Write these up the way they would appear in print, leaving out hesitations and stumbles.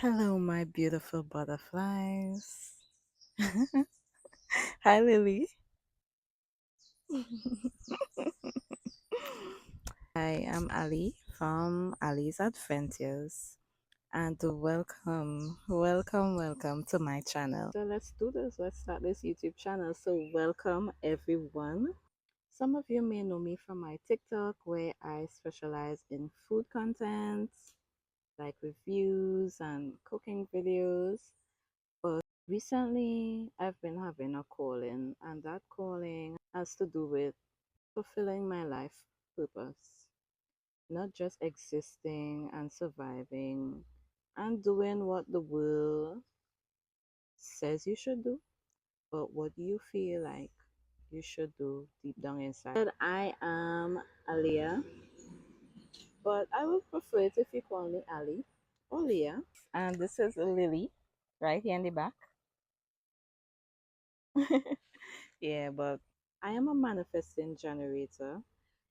Hello, my beautiful butterflies. Hi, Lily. I am Ali from Ali's Adventures, and welcome to my channel. So let's do this. Let's start this YouTube channel. So welcome everyone. Some of you may know me from my TikTok, where I specialize in food content, like reviews and cooking videos. But recently, I've been having a calling, and that calling has to do with fulfilling my life purpose, not just existing and surviving and doing what the world says you should do, but what you feel like you should do deep down inside. I am Aliyah, but I would prefer it if you call me Ali or Leah. And this is Lily, right here in the back. Yeah, but I am a manifesting generator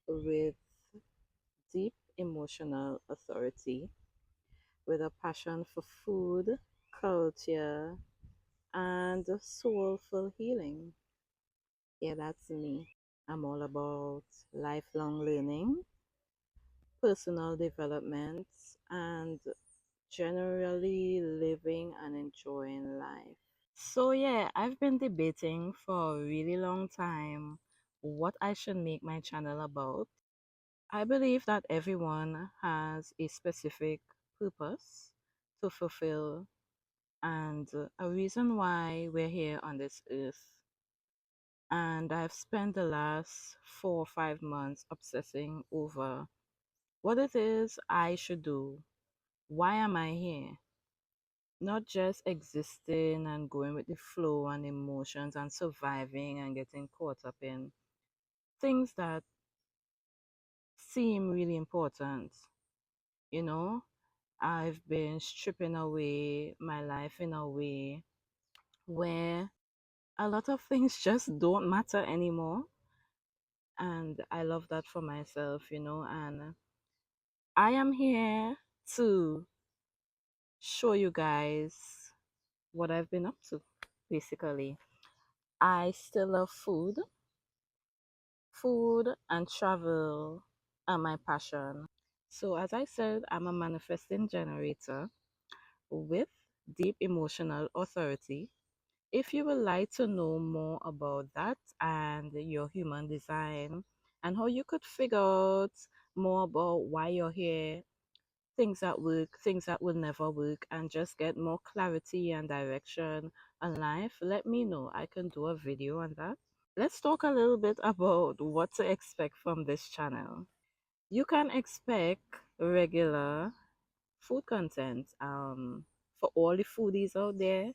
with deep emotional authority, with a passion for food, culture, and soulful healing. Yeah, that's me. I'm all about lifelong learning, personal development, and generally living and enjoying life. So, yeah, I've been debating for a really long time what I should make my channel about. I believe that everyone has a specific purpose to fulfill and a reason why we're here on this earth. And I've spent the last 4 or 5 months obsessing over what it is I should do. Why am I here? Not just existing and going with the flow and emotions and surviving and getting caught up in things that seem really important. You know, I've been stripping away my life in a way where a lot of things just don't matter anymore. And I love that for myself. And I am here to show you guys what I've been up to, basically. I still love food. Food and travel are my passion. So, as I said, I'm a manifesting generator with deep emotional authority. If you would like to know more about that and your human design and how you could figure out more about why you're here, things that work, things that will never work, and just get more clarity and direction on life, let me know. I can do a video on that. Let's talk a little bit about what to expect from this channel. You can expect regular food content for all the foodies out there.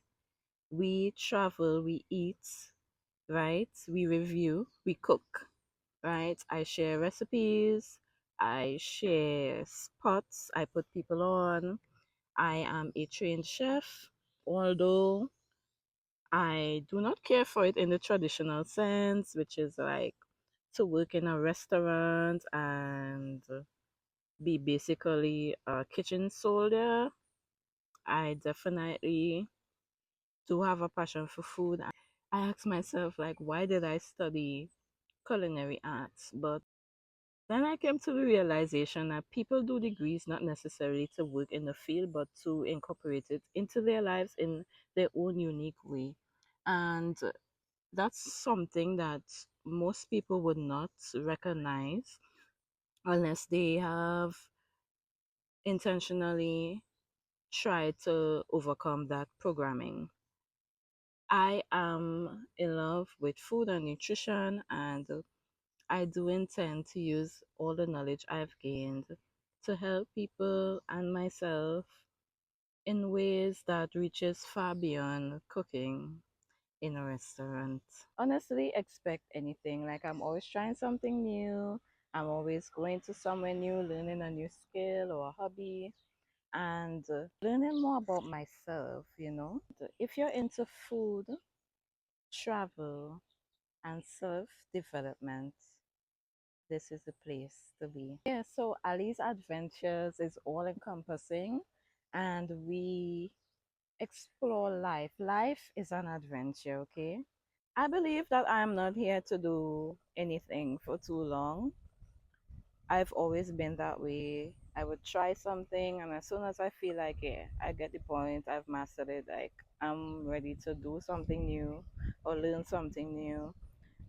We travel, we eat, right? We review, we cook, right? I share recipes, I share spots, I put people on. I am a trained chef, although I do not care for it in the traditional sense, which is like to work in a restaurant and be basically a kitchen soldier. I definitely do have a passion for food. I ask myself, like, why did I study culinary arts? But then I came to the realization that people do degrees not necessarily to work in the field, but to incorporate it into their lives in their own unique way. And that's something that most people would not recognize unless they have intentionally tried to overcome that programming. I am in love with food and nutrition, and I do intend to use all the knowledge I've gained to help people and myself in ways that reaches far beyond cooking in a restaurant. Honestly, expect anything. Like, I'm always trying something new. I'm always going to somewhere new, learning a new skill or a hobby, and learning more about myself. If you're into food, travel, and self development, this is the place to be. Yeah, so Ali's Adventures is all encompassing. and we explore life. Life is an adventure, okay? I believe that I'm not here to do anything for too long. I've always been that way. I would try something, and as soon as I feel like, yeah, I get the point, I've mastered it, like I'm ready to do something new or learn something new.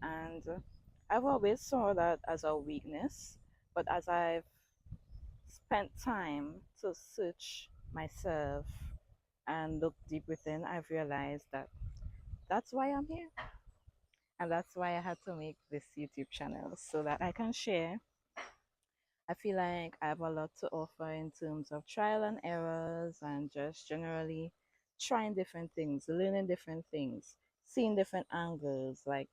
And I've always saw that as a weakness, but as I've spent time to search myself and look deep within, I've realized that that's why I'm here. And that's why I had to make this YouTube channel so that I can share. I feel like I have a lot to offer in terms of trial and errors and just generally trying different things, learning different things, seeing different angles, like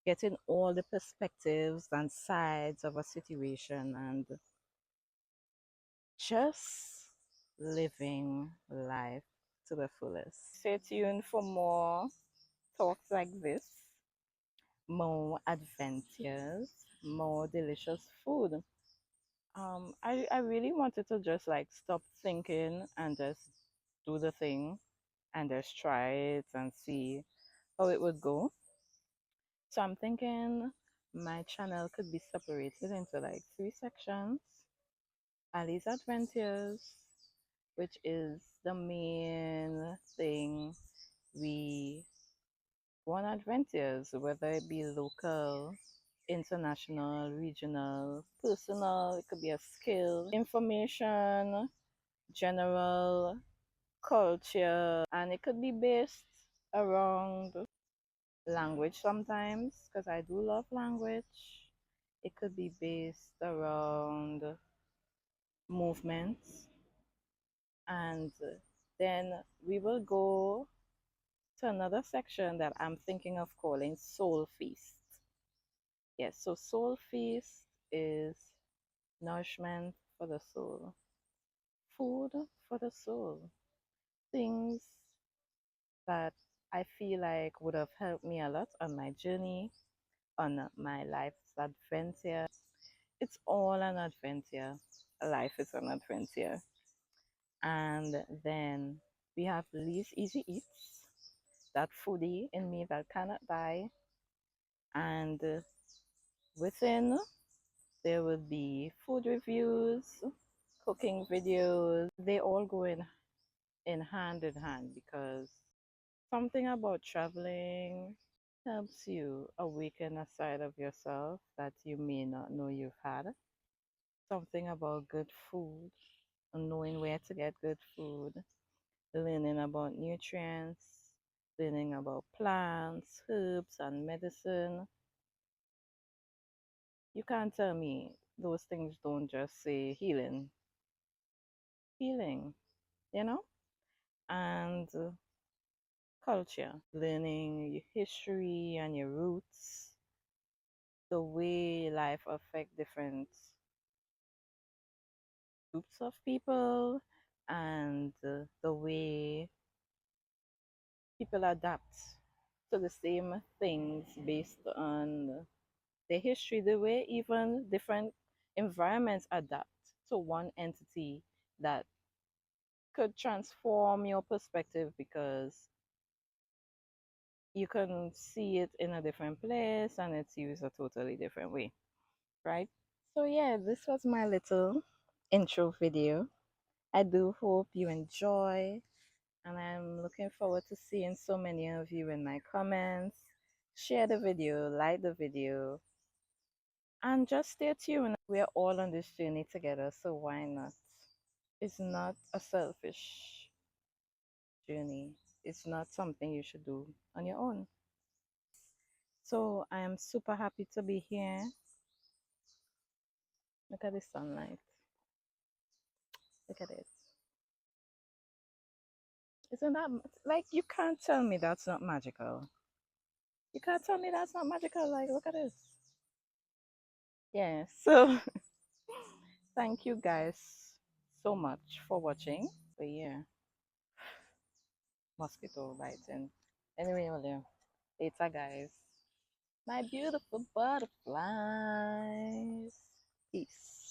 getting all the perspectives and sides of a situation and just living life to the fullest. Stay tuned for more talks like this, more adventures, more delicious food. I really wanted to just like stop thinking and just do the thing and just try it and see how it would go. So I'm thinking my channel could be separated into like three sections. Ali's Adventures, which is the main thing we go on adventures, whether it be local, international, regional, personal, it could be a skill, information, general, culture, and it could be based around language sometimes, because I do love language. It could be based around movements, and then we will go to another section that I'm thinking of calling Soul Feast. Yes, so Soul Feast is nourishment for the soul, food for the soul, things that I feel like would have helped me a lot on my journey, on my life's adventure. It's all an adventure. Life is an adventure. And then we have Lee's Easy Eats, that foodie in me that cannot die. And within, there will be food reviews, cooking videos. They all go in hand because something about traveling helps you awaken a side of yourself that you may not know you've had. Something about good food, knowing where to get good food, learning about nutrients, learning about plants, herbs, and medicine. You can't tell me those things don't just say healing, healing, you know? And culture, learning your history and your roots, the way life affect different groups of people, and the way people adapt to the same things based on their history, the way even different environments adapt to one entity that could transform your perspective because you can see it in a different place and it's used a totally different way, right? So yeah, this was my little intro video. I do hope you enjoy, and I'm looking forward to seeing so many of you in my comments. Share the video, like the video, and just stay tuned. We're all on this journey together, so why not? It's not a selfish journey. It's not something you should do on your own. So I am super happy to be here. Look at the sunlight. Look at it. Isn't that like you can't tell me that's not magical? You can't tell me that's not magical. Like, look at this. Yeah. So thank you guys so much for watching. But yeah, mosquito biting. Anyway, later, guys. My beautiful butterflies. Peace.